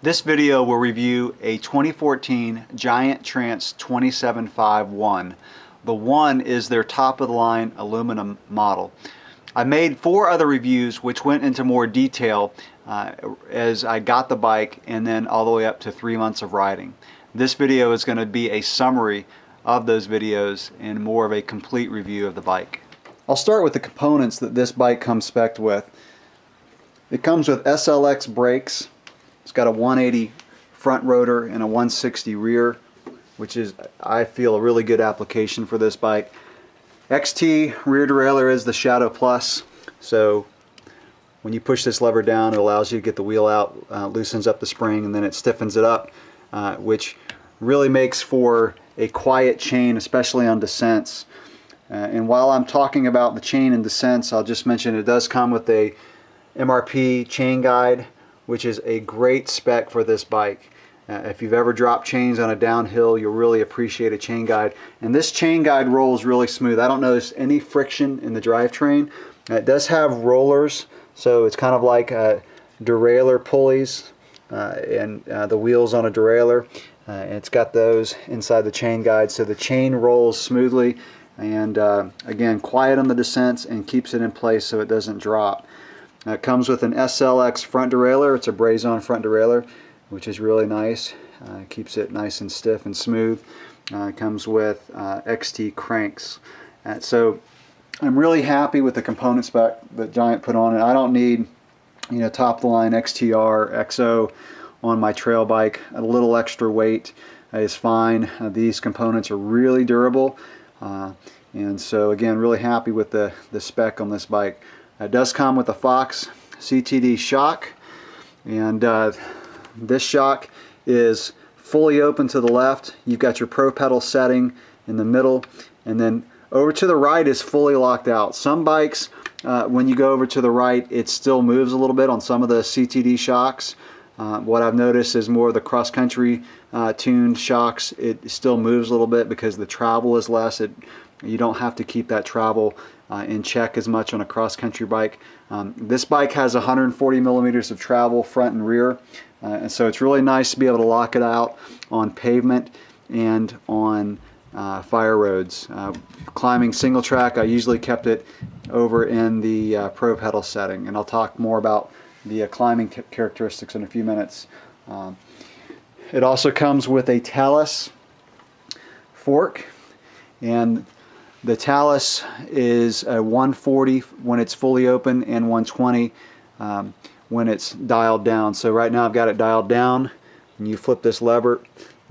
This video will review a 2014 Giant Trance 275-1. The 1 is their top-of-the-line aluminum model. I made 4 other reviews which went into more detail as I got the bike and then all the way up to 3 months of riding. This video is going to be a summary of those videos and more of a complete review of the bike. I'll start with the components that this bike comes spec'd with. It comes with SLX brakes. It's got a 180 front rotor and a 160 rear, which is, I feel, a really good application for this bike. XT rear derailleur is the Shadow Plus, so when you push this lever down, it allows you to get the wheel out, loosens up the spring, and then it stiffens it up, which really makes for a quiet chain, especially on descents. And while I'm talking about the chain and descents, I'll just mention it does come with a MRP chain guide, which is a great spec for this bike. If you've ever dropped chains on a downhill, you'll really appreciate a chain guide. And this chain guide rolls really smooth. I don't notice any friction in the drivetrain. It does have rollers, so it's kind of like derailleur pulleys and the wheels on a derailleur. It's got those inside the chain guide, so the chain rolls smoothly and again, quiet on the descents and keeps it in place so it doesn't drop. It comes with an SLX front derailleur. It's a braze-on front derailleur, which is really nice. Keeps it nice and stiff and smooth. It comes with XT cranks. So I'm really happy with the component spec that Giant put on it. I don't need, top-of-the-line XTR, XO on my trail bike. A little extra weight is fine. These components are really durable. And so again, really happy with the spec on this bike. It does come with a Fox CTD shock, and this shock is fully open to the left. You've got your pro pedal setting in the middle, and then over to the right is fully locked out. Some bikes, when you go over to the right, it still moves a little bit on some of the CTD shocks. What I've noticed is more of the cross-country tuned shocks, it still moves a little bit because the travel is less. You don't have to keep that travel in check as much on a cross-country bike. This bike has 140 millimeters of travel front and rear, and so it's really nice to be able to lock it out on pavement and on fire roads. Climbing single track, I usually kept it over in the pro pedal setting, and I'll talk more about the climbing characteristics in a few minutes. It also comes with a Talus fork, and the Talus is a 140 when it's fully open and 120 when it's dialed down. So right now I've got it dialed down, and you flip this lever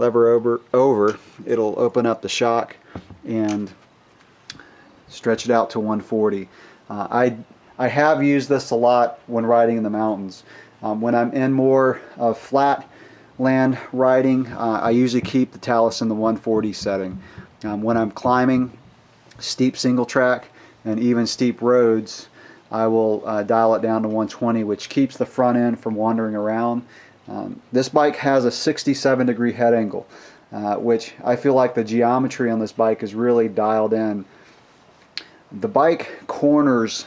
over, it'll open up the shock and stretch it out to 140. I have used this a lot when riding in the mountains. When I'm in more of flat land riding, I usually keep the Talus in the 140 setting. When I'm climbing steep single track and even steep roads, I will dial it down to 120, which keeps the front end from wandering around. This bike has a 67-degree head angle, which I feel like the geometry on this bike is really dialed in. The bike corners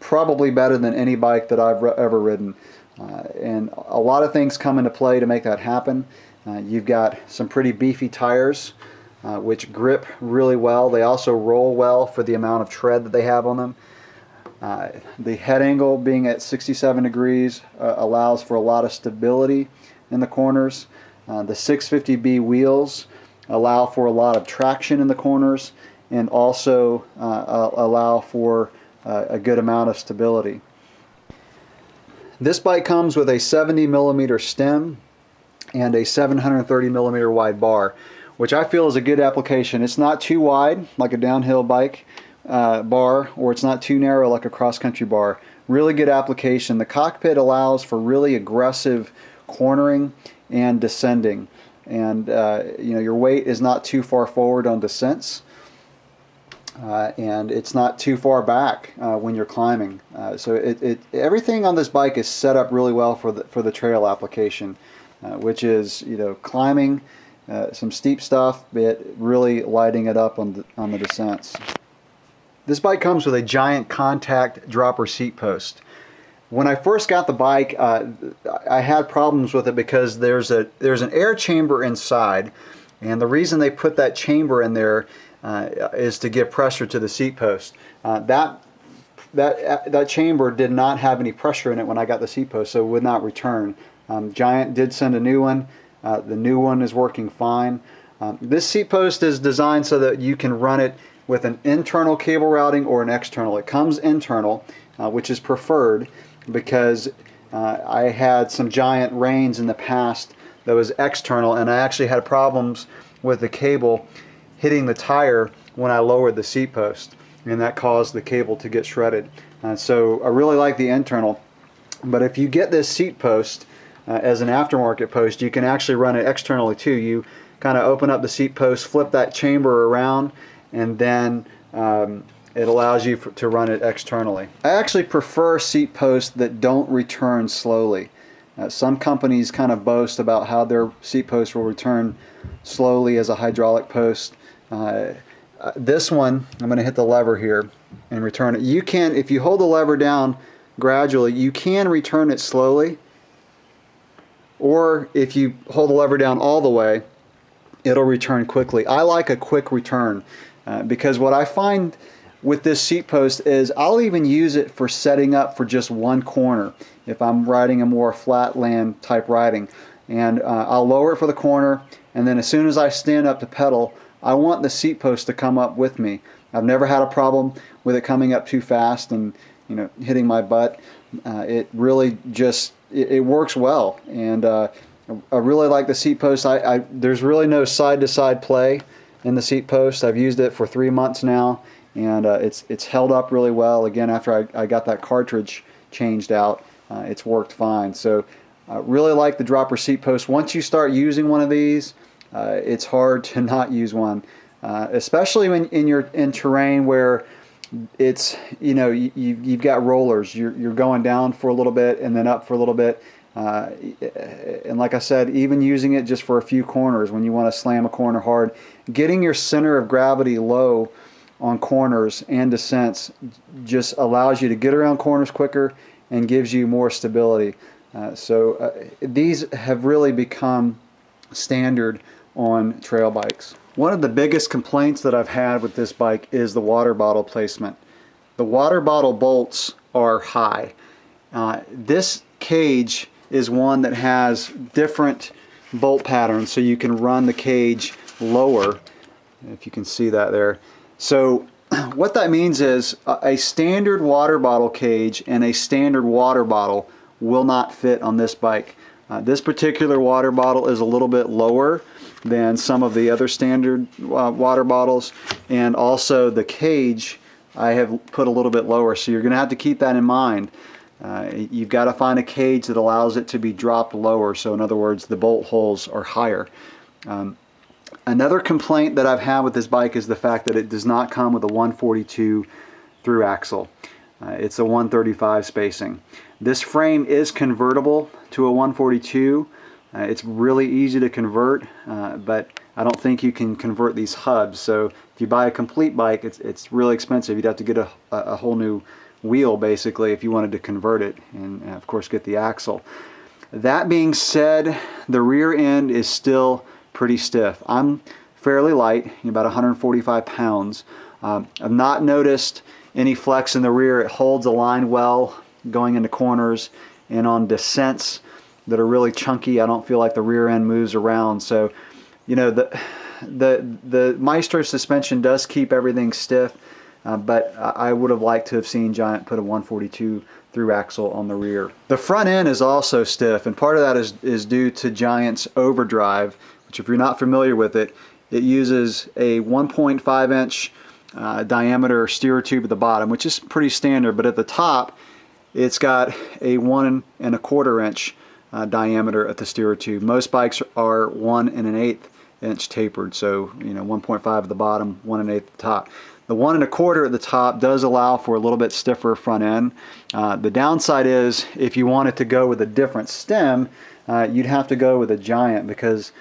probably better than any bike that I've ever ridden, and a lot of things come into play to make that happen. You've got some pretty beefy tires, which grip really well. They also roll well for the amount of tread that they have on them. The head angle being at 67 degrees allows for a lot of stability in the corners. The 650B wheels allow for a lot of traction in the corners and also allow for a good amount of stability. This bike comes with a 70 millimeter stem and a 730 millimeter wide bar, which I feel is a good application. It's not too wide like a downhill bike bar, or it's not too narrow like a cross-country bar. Really good application. The cockpit allows for really aggressive cornering and descending, and your weight is not too far forward on descents, and it's not too far back when you're climbing. So everything on this bike is set up really well for the trail application, which is climbing some steep stuff, but really lighting it up on the descents. This bike comes with a Giant contact dropper seat post. When I first got the bike, I had problems with it because there's an air chamber inside, and the reason they put that chamber in there is to give pressure to the seat post. That chamber did not have any pressure in it when I got the seat post, so it would not return. Giant did send a new one. The new one is working fine. This seat post is designed so that you can run it with an internal cable routing or an external. It comes internal, which is preferred, because I had some Giant Reigns in the past that was external, and I actually had problems with the cable hitting the tire when I lowered the seat post, and that caused the cable to get shredded. So I really like the internal, but if you get this seat post as an aftermarket post, you can actually run it externally too. You kind of open up the seat post, flip that chamber around, and then it allows you to run it externally. I actually prefer seat posts that don't return slowly. Some companies kind of boast about how their seat post will return slowly as a hydraulic post. This one, I'm going to hit the lever here and return it. You can, if you hold the lever down gradually, you can return it slowly, or if you hold the lever down all the way, it'll return quickly. I like a quick return because what I find with this seat post is I'll even use it for setting up for just one corner if I'm riding a more flat land type riding, and I'll lower it for the corner, and then as soon as I stand up to pedal, I want the seat post to come up with me. I've never had a problem with it coming up too fast and hitting my butt. It really just it works well, and I really like the seat post. There's really no side-to-side play in the seat post. I've used it for 3 months now, and it's held up really well. Again, after I got that cartridge changed out, it's worked fine. So I really like the dropper seat post. Once you start using one of these, it's hard to not use one, especially when you're in terrain where it's you've got rollers. You're going down for a little bit and then up for a little bit. And like I said, even using it just for a few corners when you want to slam a corner hard, getting your center of gravity low on corners and descents just allows you to get around corners quicker and gives you more stability. So these have really become standard on trail bikes. One of the biggest complaints that I've had with this bike is the water bottle placement. The water bottle bolts are high. This cage is one that has different bolt patterns, so you can run the cage lower, if you can see that there. So what that means is a standard water bottle cage and a standard water bottle will not fit on this bike. This particular water bottle is a little bit lower than some of the other standard water bottles, and also the cage I have put a little bit lower, so you're going to have to keep that in mind. You've got to find a cage that allows it to be dropped lower, so in other words the bolt holes are higher. Another complaint that I've had with this bike is the fact that it does not come with a 142 through axle. It's a 135 spacing. This frame is convertible to a 142. It's really easy to convert, but I don't think you can convert these hubs. So if you buy a complete bike, it's really expensive. You'd have to get a whole new wheel basically if you wanted to convert it, and of course get the axle. That being said, the rear end is still pretty stiff. I'm fairly light, about 145 pounds. I've not noticed any flex in the rear. It holds the line well going into corners, and on descents that are really chunky, I don't feel like the rear end moves around. So the Maestro suspension does keep everything stiff, but I would have liked to have seen Giant put a 142 through axle on the rear. The front end is also stiff, and part of that is due to Giant's overdrive, which if you're not familiar with it, it uses a 1.5 inch diameter steerer tube at the bottom, which is pretty standard, but at the top it's got a 1.25 inch diameter at the steerer tube. Most bikes are 1 1/8 inch tapered, so 1.5 at the bottom, 1 1/8 at the top. The 1 1/4 at the top does allow for a little bit stiffer front end. The downside is if you wanted to go with a different stem, you'd have to go with a Giant, because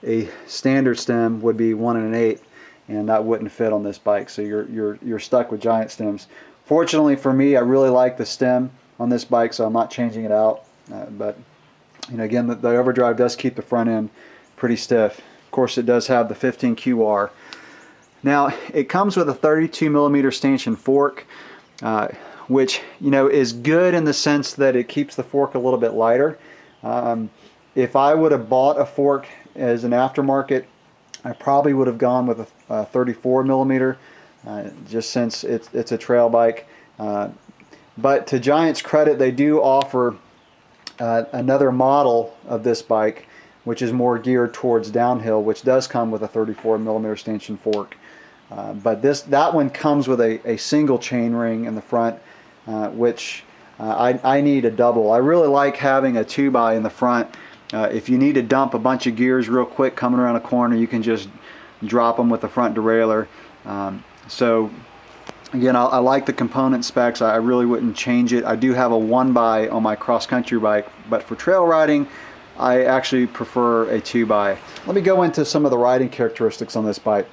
a standard stem would be 1 1/8, and that wouldn't fit on this bike. So you're stuck with Giant stems. Fortunately for me, I really like the stem on this bike, so I'm not changing it out. But again, the overdrive does keep the front end pretty stiff. Of course, it does have the 15 QR. Now, it comes with a 32 millimeter stanchion fork, which is good in the sense that it keeps the fork a little bit lighter. If I would have bought a fork as an aftermarket, I probably would have gone with a 34 millimeter, just since it's a trail bike. But to Giant's credit, they do offer another model of this bike, which is more geared towards downhill, which does come with a 34 millimeter stanchion fork. But that one comes with a single chain ring in the front, which I need a double. I really like having a 2x in the front. If you need to dump a bunch of gears real quick coming around a corner, you can just drop them with the front derailleur. So again, I like the component specs. I really wouldn't change it. I do have a 1x on my cross-country bike, but for trail riding, I actually prefer a 2x. Let me go into some of the riding characteristics on this bike.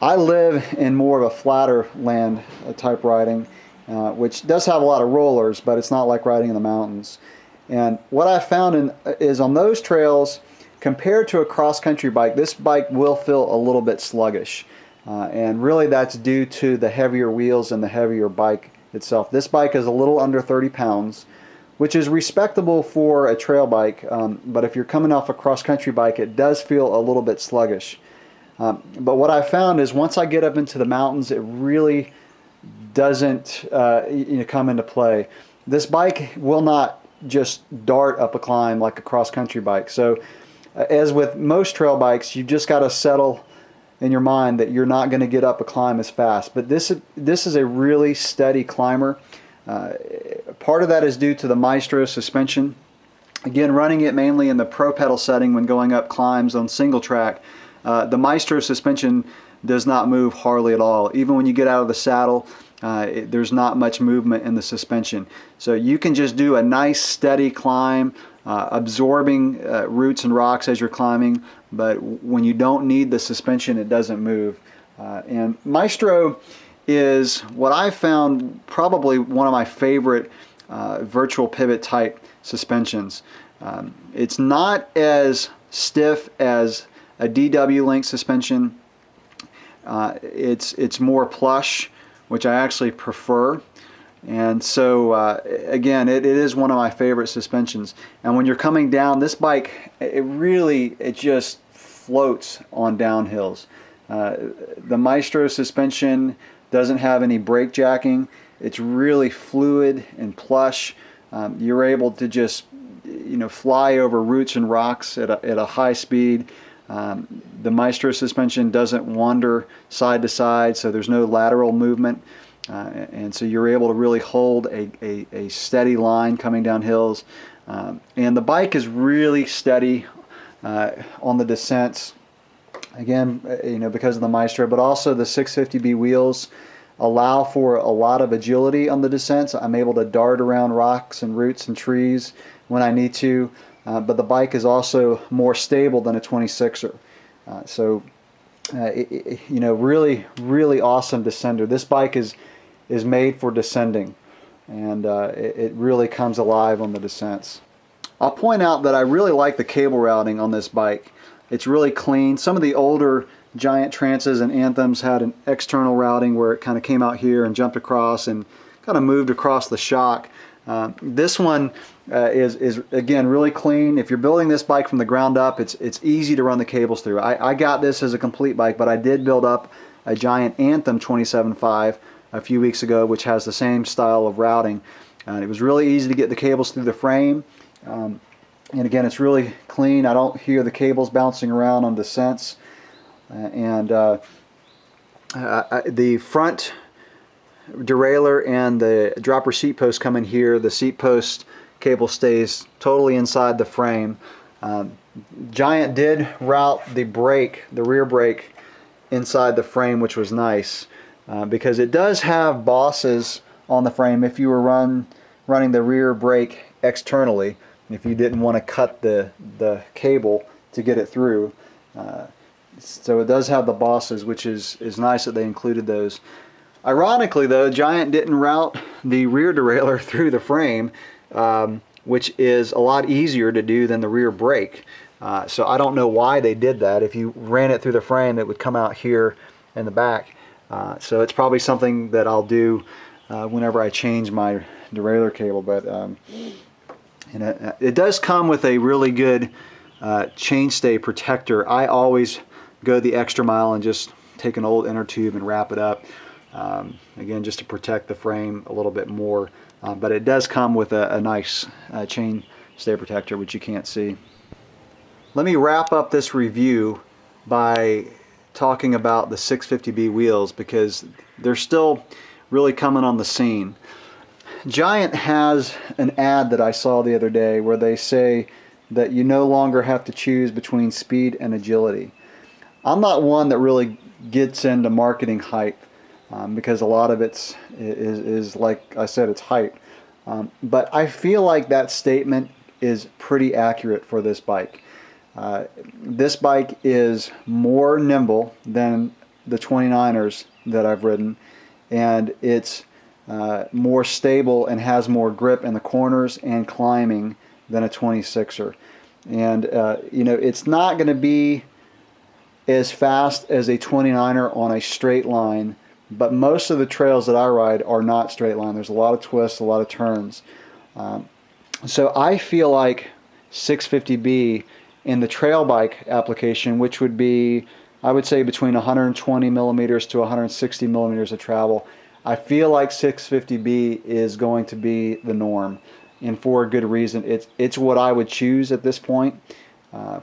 I live in more of a flatter land type riding, which does have a lot of rollers, but it's not like riding in the mountains. And what I found is on those trails, compared to a cross-country bike, this bike will feel a little bit sluggish. And really that's due to the heavier wheels and the heavier bike itself. This bike is a little under 30 pounds, which is respectable for a trail bike, but if you're coming off a cross-country bike, it does feel a little bit sluggish. But what I found is once I get up into the mountains, it really doesn't come into play. This bike will not just dart up a climb like a cross-country bike. So as with most trail bikes, you just got to settle in your mind that you're not going to get up a climb as fast. But this is a really steady climber. Part of that is due to the Maestro suspension. Again, running it mainly in the Pro Pedal setting when going up climbs on single track, the Maestro suspension does not move hardly at all. Even when you get out of the saddle, there's not much movement in the suspension. So you can just do a nice steady climb, absorbing roots and rocks as you're climbing, but when you don't need the suspension, it doesn't move. And Maestro is what I found probably one of my favorite virtual pivot type suspensions. It's not as stiff as a DW Link suspension. It's more plush, which I actually prefer. And so again, it is one of my favorite suspensions. And when you're coming down, this bike, it just floats on downhills. The Maestro suspension doesn't have any brake jacking. It's really fluid and plush. You're able to just fly over roots and rocks at a high speed. The Maestro suspension doesn't wander side to side, so there's no lateral movement. And so you're able to really hold a steady line coming down hills. And the bike is really steady on the descents. Again, because of the Maestro, but also the 650B wheels allow for a lot of agility on the descents. I'm able to dart around rocks and roots and trees when I need to. But the bike is also more stable than a 26er. Really, really awesome descender. This bike is made for descending, and it really comes alive on the descents. I'll point out that I really like the cable routing on this bike. It's really clean. Some of the older Giant Trances and Anthems had an external routing where it kind of came out here and jumped across and kind of moved across the shock. This one is again really clean. If you're building this bike from the ground up, it's easy to run the cables through. I got this as a complete bike, but I did build up a Giant Anthem 27.5 a few weeks ago, which has the same style of routing. It was really easy to get the cables through the frame. And again, it's really clean. I don't hear the cables bouncing around on descents. The front derailleur and the dropper seat post come in here. The seat post cable stays totally inside the frame. Giant did route the brake, the rear brake, inside the frame, which was nice because it does have bosses on the frame if you were running the rear brake externally, if you didn't want to cut the cable to get it through. So it does have the bosses, which is nice that they included those. Ironically though, Giant didn't route the rear derailleur through the frame, which is a lot easier to do than the rear brake. So I don't know why they did that. If you ran it through the frame, it would come out here in the back. So it's probably something that I'll do whenever I change my derailleur cable. But and it does come with a really good chainstay protector. I always go the extra mile and just take an old inner tube and wrap it up, again, just to protect the frame a little bit more. But it does come with a nice chainstay protector, which you can't see. Let me wrap up this review by talking about the 650B wheels, because they're still really coming on the scene. Giant has an ad that I saw the other day where they say that you no longer have to choose between speed and agility. I'm not one that really gets into marketing hype, because a lot of it is like I said, it's hype. But I feel like that statement is pretty accurate for this bike. This bike is more nimble than the 29ers that I've ridden, and it's more stable and has more grip in the corners and climbing than a 26er. And you know, it's not going to be as fast as a 29er on a straight line, but most of the trails that I ride are not straight line. There's a lot of twists, a lot of turns. So I feel like 650B in the trail bike application, which would be, I would say, between 120 millimeters to 160 millimeters of travel, I feel like 650B is going to be the norm, and for a good reason. It's what I would choose at this point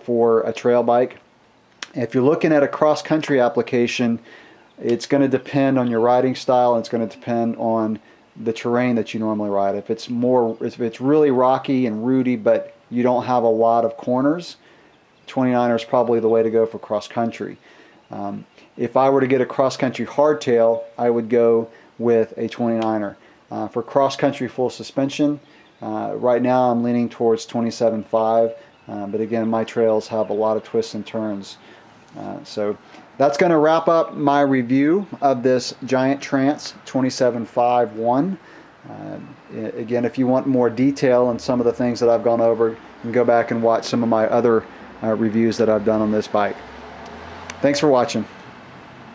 for a trail bike. If you're looking at a cross-country application, it's going to depend on your riding style, and it's going to depend on the terrain that you normally ride. If it's really rocky and rooty, but you don't have a lot of corners, 29er is probably the way to go for cross-country. If I were to get a cross-country hardtail, I would go with a 29er. For cross-country full suspension, right now I'm leaning towards 27.5, but again, my trails have a lot of twists and turns. So that's going to wrap up my review of this Giant Trance 27.5.1. Again, if you want more detail on some of the things that I've gone over, you can go back and watch some of my other reviews that I've done on this bike. Thanks for watching.